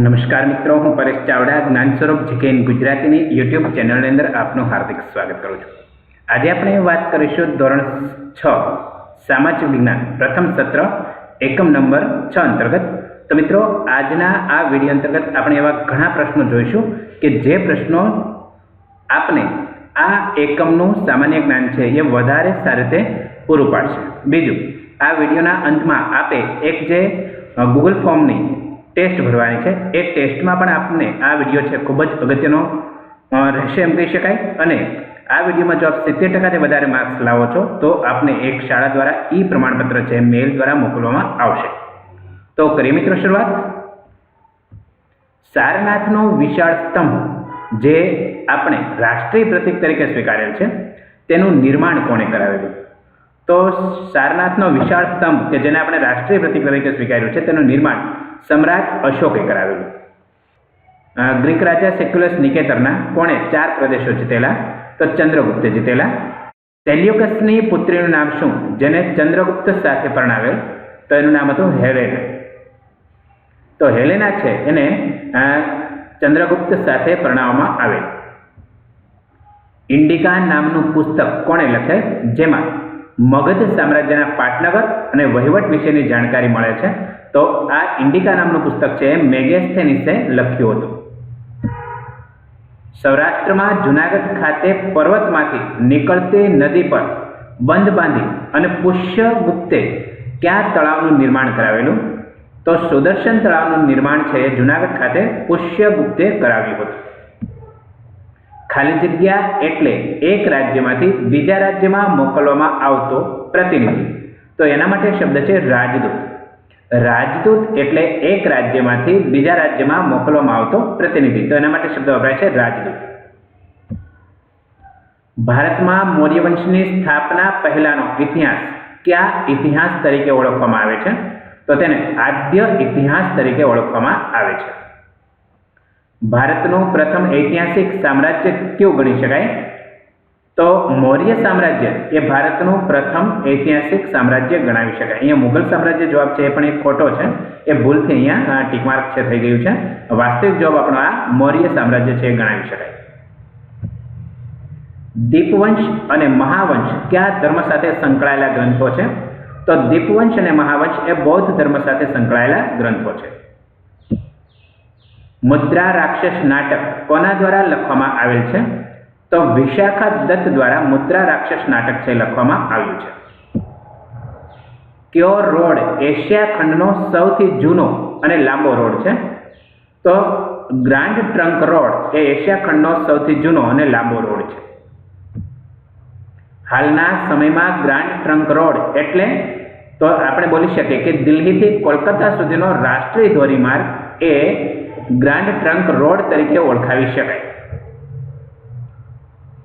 નમસ્કાર મિત્રો, હું પરેશ ચાવડા જ્ઞાન સ્વરૂપ જીકે ગુજરાતીની યુટ્યુબ ચેનલની અંદર આપનું હાર્દિક સ્વાગત કરું છું। આજે આપણે વાત કરીશું ધોરણ 6 સામાજિક વિજ્ઞાન પ્રથમ સત્ર એકમ નંબર 6 અંતર્ગત। તો મિત્રો, આજના આ વિડીયો અંતર્ગત આપણે એવા ઘણા પ્રશ્નો જોઈશું કે જે પ્રશ્નો આપને આ એકમનું સામાન્ય જ્ઞાન છે એ વધારે સારી રીતે પૂરું પાડશે। બીજું, આ વિડીયોના અંતમાં આપે એક જે ગૂગલ ફોર્મની ટેસ્ટ ભરવાની છે એ ટેસ્ટમાં પણ આપને આ વિડીયો છે ખૂબ જ અગત્યનો રહેશે એમ કહી શકાય। અને આ વિડીયોમાં જો આપ 70% વધારે માર્ક્સ લાવો છો તો આપને એક શાળા દ્વારા ઈ પ્રમાણપત્ર છે મેલ દ્વારા મોકલવામાં આવશે। તો કરીએ મિત્રો શરૂઆત। સારનાથનો વિશાળ સ્તંભ જે આપણે રાષ્ટ્રીય પ્રતીક તરીકે સ્વીકારેલ છે તેનું નિર્માણ કોણે કરાવેલું? તો સારનાથનો વિશાળ સ્તંભ કે જેને આપણે રાષ્ટ્રીય પ્રતીક તરીકે સ્વીકાર્યું છે તેનું નિર્માણ સમ્રાટ અશોકે કરાવેલું। ગ્રીક રાજા સેક્યુલસ નિકેતરના કોણે 4 પ્રદેશો જીતેલા? તો ચંદ્રગુપ્તે જીતેલા। સેલ્યુકસની પુત્રીનું નામ શું જેને ચંદ્રગુપ્ત સાથે પરણાવેલ? તો એનું નામ હતું હેલેના। તો હેલેના છે એને ચંદ્રગુપ્ત સાથે પરણાવવામાં આવેલ। ઇન્ડિકા નામનું પુસ્તક કોણે લખેલ જેમાં મગધ સામ્રાજ્યના પાટનગર અને વહીવટ વિશેની જાણકારી મળે છે? તો આ ઇન્ડિકા નામનું પુસ્તક છે મેગેસ્થેનિસે લખ્યું હતું। સૌરાષ્ટ્રમાં જુનાગઢ ખાતે પર્વતમાંથી નીકળતી નદી પર બંધ બાંધી અને પુષ્યગુપ્તે ક્યાં તળાવનું નિર્માણ કરાવેલું? તો સુદર્શન તળાવનું નિર્માણ છે જુનાગઢ ખાતે પુષ્યગુપ્તે કરાવ્યું હતું। ખાલી જગ્યા એટલે એક રાજ્યમાંથી બીજા રાજ્યમાં મોકલવામાં આવતો પ્રતિનિધિ। તો એના માટે શબ્દ છે રાજદૂત। રાજદૂત એટલે એક રાજ્યમાંથી બીજા રાજ્યમાં મોકલવામાં આવતો પ્રતિનિધિ। તો એના માટે શબ્દ વપરાય છે રાજદૂત। ભારતમાં મૌર્ય વંશની સ્થાપના પહેલાનો ઇતિહાસ કયા ઇતિહાસ તરીકે ઓળખવામાં આવે છે? તો તેને આદ્ય ઇતિહાસ તરીકે ઓળખવામાં આવે છે। ભારતનું પ્રથમ ઐતિહાસિક સામ્રાજ્ય કયું ગણી શકાય? તો મૌર્ય સામ્રાજ્ય એ ભારતનું પ્રથમ ઐતિહાસિક સામ્રાજ્ય ગણાવી શકાય। અહીંયા મુગલ સામ્રાજ્ય જવાબ છે એ પણ એક ખોટો છે, એ ભૂલથી અહીંયા ટીક માર્ક છે થઈ ગયું છે। વાસ્તવિક જવાબ આપણો આ મૌર્ય સામ્રાજ્ય છે એ ગણાવી શકાય। દીપવંશ અને મહાવંશ કયા ધર્મ સાથે સંકળાયેલા ગ્રંથો છે? તો દીપવંશ અને મહાવંશ એ બૌદ્ધ ધર્મ સાથે સંકળાયેલા ગ્રંથો છે। મુદ્રા રાક્ષસ નાટક કોના દ્વારા લખવામાં આવેલ છે? તો વિશાખા દત્ત દ્વારા મુદ્રા રાક્ષસ નાટક છે લખવામાં આવ્યું છે। કયો રોડ એશિયા ખંડનો સૌથી જૂનો અને લાંબો રોડ છે? તો ગ્રાન્ડ ટ્રંક રોડ એ એશિયા ખંડનો સૌથી જૂનો અને લાંબો રોડ છે। હાલના સમયમાં ગ્રાન્ડ ટ્રંક રોડ એટલે તો આપણે બોલી શકીએ કે દિલ્હીથી કોલકાતા સુધીનો રાષ્ટ્રીય ધોરીમાર્ગ એ ગ્રાન્ડ ટ્રંક રોડ તરીકે ઓળખાવી શકાય।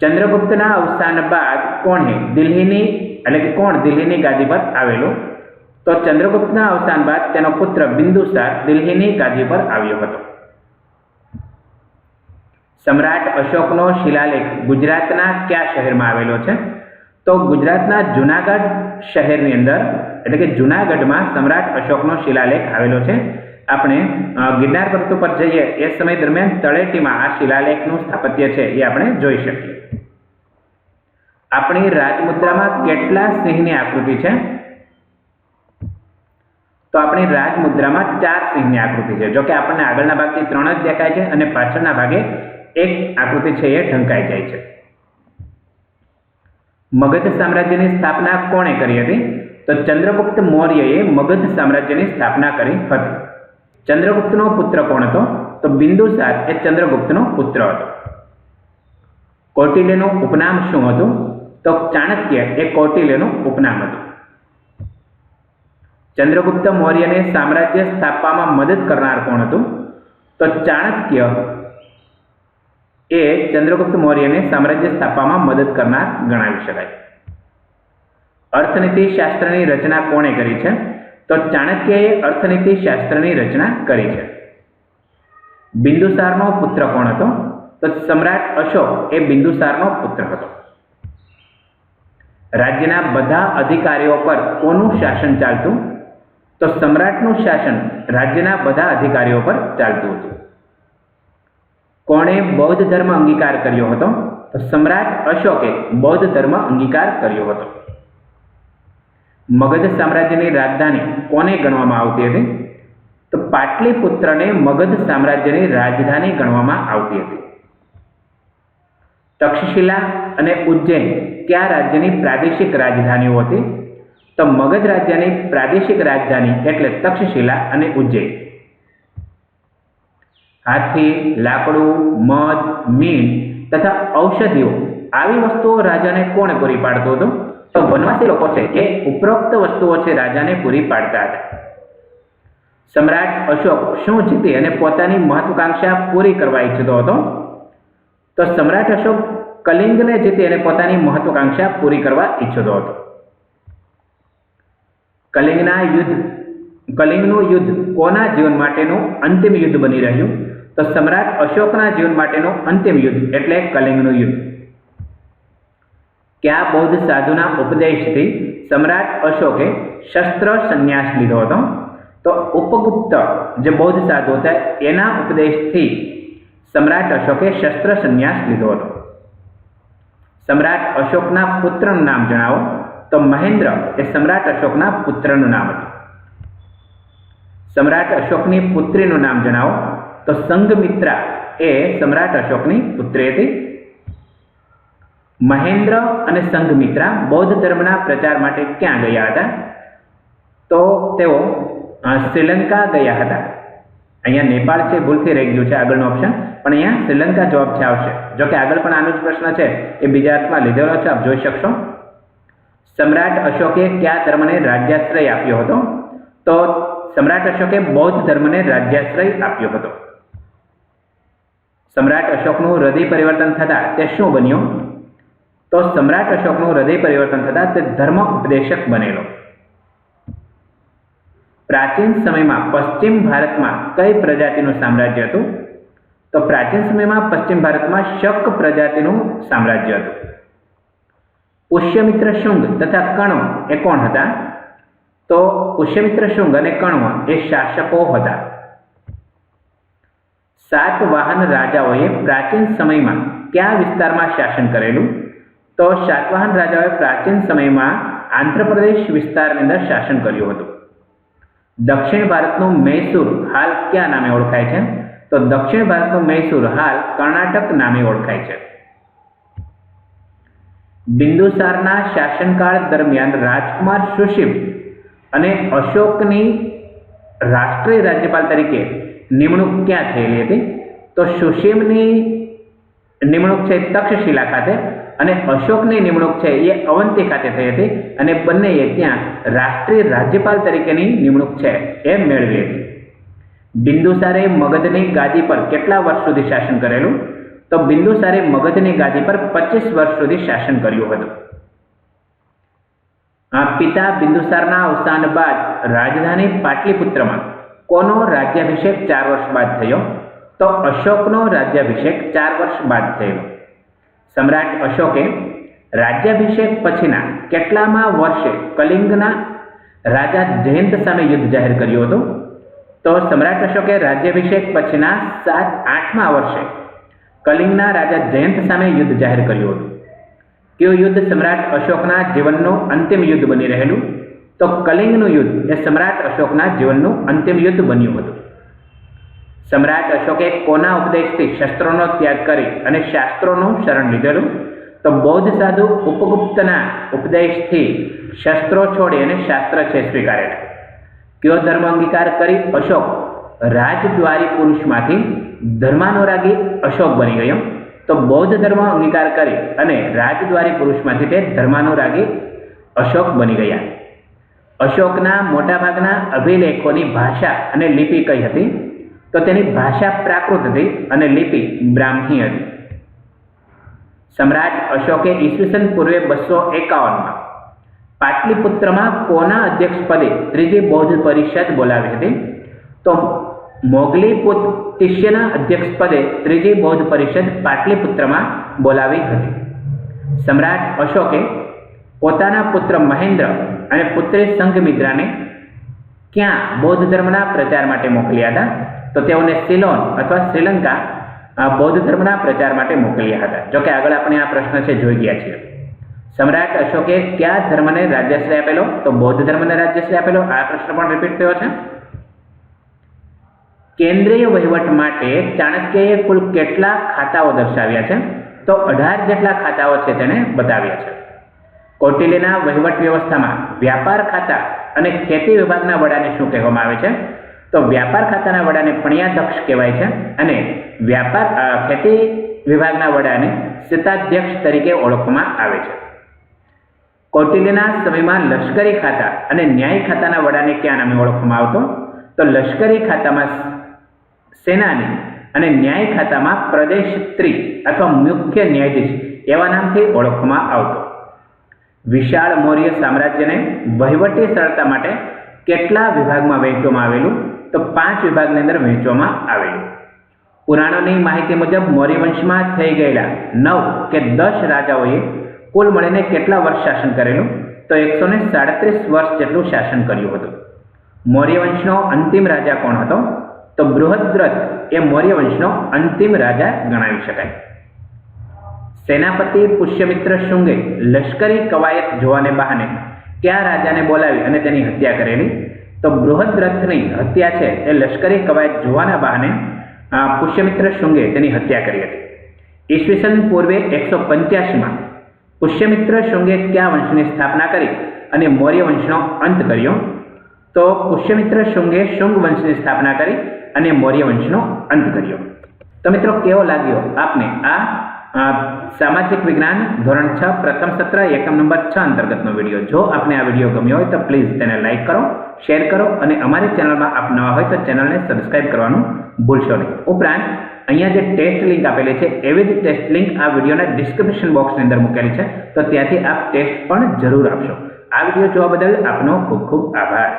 ચંદ્રગુપ્તના અવસાન બાદ કોણ દિલ્હીની ગાદી પર આવેલો? તો ચંદ્રગુપ્તના અવસાન બાદ તેનો પુત્ર બિંદુસાર દિલ્હીની ગાદી પર આવ્યો હતો। સમ્રાટ અશોકનો શિલાલેખ ગુજરાતના કયા શહેરમાં આવેલો છે? તો ગુજરાતના જુનાગઢ શહેરની અંદર એટલે કે જુનાગઢમાં સમ્રાટ અશોકનો શિલાલેખ આવેલો છે। આપણે ગિરનાર પર્વત ઉપર જઈએ એ સમય દરમિયાન તળેટીમાં આ શિલાલેખનું સ્થાપત્ય છે એ આપણે જોઈ શકીએ। આપણી રાજમુદ્રામાં કેટલા સિંહની આકૃતિ છે? તો આપણી રાજમુદ્રામાં 4 સિંહની આકૃતિ છે। જો કે આપણને આગળના ભાગથી 3 જ દેખાય છે અને પાછળના ભાગે એક આકૃતિ છે એ ઢંકાઈ જાય છે। મગધ સામ્રાજ્યની સ્થાપના કોણે કરી હતી? તો ચંદ્રગુપ્ત મૌર્યએ મગધ સામ્રાજ્યની સ્થાપના કરી હતી। ચંદ્રગુપ્તનો પુત્ર કોણ હતો? તો બિંદુસાર એ ચંદ્રગુપ્તનો પુત્ર હતો। કૌટિલ્યનું ઉપનામ શું હતું? તો ચાણક્ય એ કૌટિલ્યનું ઉપનામ હતું। ચંદ્રગુપ્ત મૌર્યને સામ્રાજ્ય સ્થાપવામાં મદદ કરનાર કોણ હતું? તો ચાણક્ય એ ચંદ્રગુપ્ત મૌર્યને સામ્રાજ્ય સ્થાપવામાં મદદ કરનાર ગણાવી શકાય। અર્થનીતિ શાસ્ત્રની રચના કોણે કરી છે? તો ચાણક્યએ અર્થનીતિ શાસ્ત્રની રચના કરી છે। બિંદુસારનો પુત્ર કોણ હતો? તો સમ્રાટ અશોક એ બિંદુસારનો પુત્ર હતો। રાજ્યના બધા અધિકારીઓ પર કોનું શાસન ચાલતું? તો સમ્રાટનું શાસન રાજ્યના બધા અધિકારીઓ પર ચાલતું હતું. કોણે બૌદ્ધ ધર્મ અંગીકાર કર્યો હતો? તો સમ્રાટ અશોકે બૌદ્ધ ધર્મ અંગીકાર કર્યો હતો. મગધ સામ્રાજ્યની રાજધાની કોને ગણવામાં આવતી હતી? તો પાટલીપુત્રને મગધ સામ્રાજ્યની રાજધાની ગણવામાં આવતી હતી. તક્ષશિલા અને ઉજ્જૈન કયા રાજ્યની પ્રાદેશિક રાજધાનીઓ હતી? તો મગધ રાજ્યની પ્રાદેશિક રાજધાની એટલે તક્ષશિલા અને ઉજ્જૈન. હાથી, લાકડું, મધ, મીણ તથા ઔષધિઓ આવી વસ્તુઓ રાજાને કોણ પૂરી પાડતું હતું? તો વનવાસી લોકો છે એ ઉપરોક્ત વસ્તુઓ છે રાજાને પૂરી પાડતા હતા. સમ્રાટ અશોક શું જીતી અને પોતાની મહત્વાકાંક્ષા પૂરી કરવા ઈચ્છતો હતો? તો સમ્રાટ અશોક કલિંગને જીતી અને પોતાની મહત્વાકાંક્ષા પૂરી કરવા ઈચ્છતો હતો. કલિંગનું યુદ્ધ કોના જીવન માટેનું અંતિમ યુદ્ધ બની રહ્યું? તો સમ્રાટ અશોકના જીવન માટેનું અંતિમ યુદ્ધ એટલે કલિંગનું યુદ્ધ. કયા બૌદ્ધ સાધુના ઉપદેશથી સમ્રાટ અશોકે શસ્ત્ર સંન્યાસ લીધો હતો? તો ઉપગુપ્ત જે બૌદ્ધ સાધુ હતા એના ઉપદેશથી સમ્રાટ અશોકે શસ્ત્ર સંન્યાસ લીધો હતો. સમ્રાટ અશોકના પુત્રનું નામ જણાવો. તો મહેન્દ્ર એ સમ્રાટ અશોકના પુત્રનું નામ હતું. સમ્રાટ અશોકની પુત્રીનું નામ જણાવો. તો સંઘમિત્રા એ સમ્રાટ અશોકની પુત્રી હતી. મહેન્દ્ર અને સંઘમિત્રા બૌદ્ધ ધર્મના પ્રચાર માટે ક્યાં ગયા હતા? તો તેઓ શ્રીલંકા ગયા હતા. અહીંયા નેપાળ છે, ભૂલથી રહી ગયું છે આગળનો ઓપ્શન, પણ અહીંયા શ્રીલંકા જવાબ છે આવશે. જો કે આગળ પણ આનો જ પ્રશ્ન છે, એ બીજા અર્થમાં લીધેલો છે, આપ જોઈ શકશો. સમ્રાટ અશોકે કયા ધર્મને રાજ્યાશ્રય આપ્યો હતો? તો સમ્રાટ અશોકે બૌદ્ધ ધર્મને રાજ્યાશ્રય આપ્યો હતો. સમ્રાટ અશોકનું હૃદય પરિવર્તન થતા તે શું બન્યો? તો સમ્રાટ અશોકનું હૃદય પરિવર્તન થતા તે ધર્મ ઉપદેશક બનેલો. પ્રાચીન સમયમાં પશ્ચિમ ભારતમાં કઈ પ્રજાતિનું સામ્રાજ્ય હતું? તો પ્રાચીન સમયમાં પશ્ચિમ ભારતમાં શક પ્રજાતિનું સામ્રાજ્ય હતું. પુષ્યમિત્ર શુંગ તથા કણવ એ કોણ હતા? તો પુષ્યમિત્ર શુંગ અને કણવ એ શાસકો હતા. સાતવાહન રાજાઓએ પ્રાચીન સમયમાં કયા વિસ્તારમાં શાસન કરેલું? તો સાતવાહન રાજાઓએ પ્રાચીન સમયમાં આંધ્રપ્રદેશ વિસ્તારની અંદર શાસન કર્યું હતું. દક્ષિણ ભારતનું મૈસૂર હાલ કયા નામે ઓળખાય છે? તો દક્ષિણ ભારતનું મૈસૂર હાલ કર્ણાટક નામે ઓળખાય છે. બિંદુસારના શાસનકાળ દરમિયાન રાજકુમાર સુશીલ અને અશોકની રાષ્ટ્રીય રાજ્યપાલ તરીકે નિમણૂક ક્યાં થયેલી હતી? તો સુશીલની નિમણૂક છે તક્ષશિલા ખાતે અને અશોકની નિમણૂક છે એ અવંતી ખાતે થઈ હતી અને બંનેએ ત્યાં રાષ્ટ્રીય રાજ્યપાલ તરીકેની નિમણૂક છે એ મેળવી હતી. બિંદુસારે મગધની ગાદી પર કેટલા વર્ષ સુધી શાસન કરેલું? તો બિંદુસારે મગધની ગાદી પર 25 વર્ષ સુધી શાસન કર્યું હતું. પિતા બિંદુસારના અવસાન બાદ રાજધાની પાટલીપુત્રમાં કોનો રાજ્યાભિષેક 4 વર્ષ બાદ થયો? તો અશોકનો રાજ્યાભિષેક 4 વર્ષ બાદ થયો. સમ્રાટ અશોકે રાજ્યાભિષેક પછીના કેટલામા વર્ષે કલિંગના રાજા જયંત સામે યુદ્ધ જાહેર કર્યું હતું? તો સમ્રાટ અશોકે રાજ્યાભિષેક પછીના 8મા વર્ષે કલિંગના રાજા જયંત સામે યુદ્ધ જાહેર કર્યું હતું. કયું યુદ્ધ સમ્રાટ અશોકના જીવનનું અંતિમ યુદ્ધ બની રહેલું? તો કલિંગનું યુદ્ધ એ સમ્રાટ અશોકના જીવનનું અંતિમ યુદ્ધ બન્યું હતું. સમ્રાટ અશોકે કોના ઉપદેશથી શસ્ત્રોનો ત્યાગ કરી અને શાસ્ત્રોનું શરણ લીધેલું? તો બૌદ્ધ સાધુ ઉપગુપ્તના ઉપદેશથી શસ્ત્રો છોડી અને શાસ્ત્ર છે સ્વીકારેલા. કયો ધર્મ અંગીકાર કરી અશોક રાજદ્વારી પુરુષમાંથી ધર્માનુરાગી અશોક બની ગયો? તો બૌદ્ધ ધર્મ અંગીકાર કરી અને રાજદ્વારી પુરુષમાંથી તે ધર્માનુરાગી અશોક બની ગયા. અશોકના મોટાભાગના અભિલેખોની ભાષા અને લિપિ કઈ હતી? તો તેની ભાષા પ્રાકૃત હતી અને લિપિ બ્રાહ્મી હતી. સમ્રાટ અશોકે ઈસવીસન પૂર્વે 251માં પાટલીપુત્રમાં કોના અધ્યક્ષ પદે ત્રીજી બૌદ્ધ પરિષદ બોલાવી હતી? તો મોગલીપુત્તિષ્યના અધ્યક્ષ પદે ત્રીજી બૌદ્ધ પરિષદ પાટલીપુત્રમાં બોલાવી હતી. સમ્રાટ અશોકે પોતાના પુત્ર મહેન્દ્ર અને પુત્રી સંઘમિત્રાને ક્યાં બૌદ્ધ ધર્મના પ્રચાર માટે મોકલ્યા હતા? તો તેઓને સિલોન અથવા શ્રીલંકા બૌદ્ધ ધર્મના પ્રચાર માટે મોકલ્યા હતા. જોકે આગળ આપણે આ પ્રશ્ન છે જોઈ ગયા છીએ. સમ્રાટ અશોકે કયા ધર્મને રાજ્યાશ્રય આપેલો? તો બૌદ્ધ ધર્મને રાજ્યાશ્રય આપેલો. આ પ્રશ્ન પણ રિપીટ થયો છે. કેન્દ્રીય વહીવટ માટે ચાણક્યએ કુલ કેટલા ખાતાઓ દર્શાવ્યા છે? તો 18 જેટલા ખાતાઓ છે તેને બતાવ્યા છે. કૌટિલ્યના વહીવટ વ્યવસ્થામાં વ્યાપાર ખાતા અને ખેતી વિભાગના વડાને શું કહેવામાં આવે છે? તો વ્યાપાર ખાતાના વડાને પણ્યાધ્યક્ષ કહેવાય છે અને ખેતી વિભાગના વડાને શતાધ્યક્ષ તરીકે ઓળખવામાં આવે છે. કૌટિલ્યના સમયમાં લશ્કરી ખાતા અને ન્યાય ખાતાના વડાને કયા નામે ઓળખવામાં આવતો? તો લશ્કરી ખાતામાં સેનાની અને ન્યાય ખાતામાં પ્રદેશત્રી અથવા મુખ્ય ન્યાયાધીશ એવા નામથી ઓળખવામાં આવતો. વિશાળ મૌર્ય સામ્રાજ્યને વહીવટી સરળતા માટે કેટલા વિભાગમાં વહેંચવામાં આવેલું? તો 5 વિભાગની અંદર વહેંચવામાં આવેલું. પુરાણોની માહિતી મુજબ મૌર્ય વંશમાં થઈ ગયેલા 9 કે 10 રાજાઓએ કુલ મળીને કેટલા વર્ષ શાસન કરેલું? તો 137 વર્ષ જેટલું શાસન કર્યું હતું. મૌર્ય વંશનો અંતિમ રાજા કોણ હતો? તો બૃહદ્રથ એ મૌર્ય વંશનો અંતિમ રાજા ગણાવી શકાય. સેનાપતિ પુષ્યમિત્ર શુંગે લશ્કરી કવાયત જોવાને બહાને કયા રાજાને બોલાવી અને તેની હત્યા કરેલી? તો બૃહદ્રથની હત્યા છે એ લશ્કરી કવાયત જોવાના બહાને પુષ્યમિત્ર શુંગે તેની હત્યા કરી હતી. ઈસવીસન પૂર્વે 185માં પુષ્યમિત્ર શુંગે કયા વંશની સ્થાપના કરી અને મૌર્ય વંશનો અંત કર્યો? તો પુષ્યમિત્ર શુંગે શુંગ વંશની સ્થાપના કરી અને મૌર્ય વંશનો અંત કર્યો. તો મિત્રો કેવો લાગ્યો આપને આ સામાજિક વિજ્ઞાન ધોરણ 6 પ્રથમ સત્ર એકમ નંબર 6 અંતર્ગતનો વિડીયો? જો આપને આ વિડીયો ગમ્યો હોય તો પ્લીઝ તેને લાઇક કરો, શેર કરો અને અમારી ચેનલમાં આપ નવા હોય તો ચેનલને સબસ્ક્રાઇબ કરવાનું ભૂલશો નહીં. ઉપરાંત અહીંયા જે ટેસ્ટ લિંક આપેલી છે એવી જ ટેસ્ટ લિંક આ વિડીયોના ડિસ્ક્રિપ્શન બોક્સની અંદર મૂકેલી છે, તો ત્યાંથી આપ ટેસ્ટ પણ જરૂર આપશો. આ વિડીયો જોવા બદલ આપનો ખૂબ ખૂબ આભાર.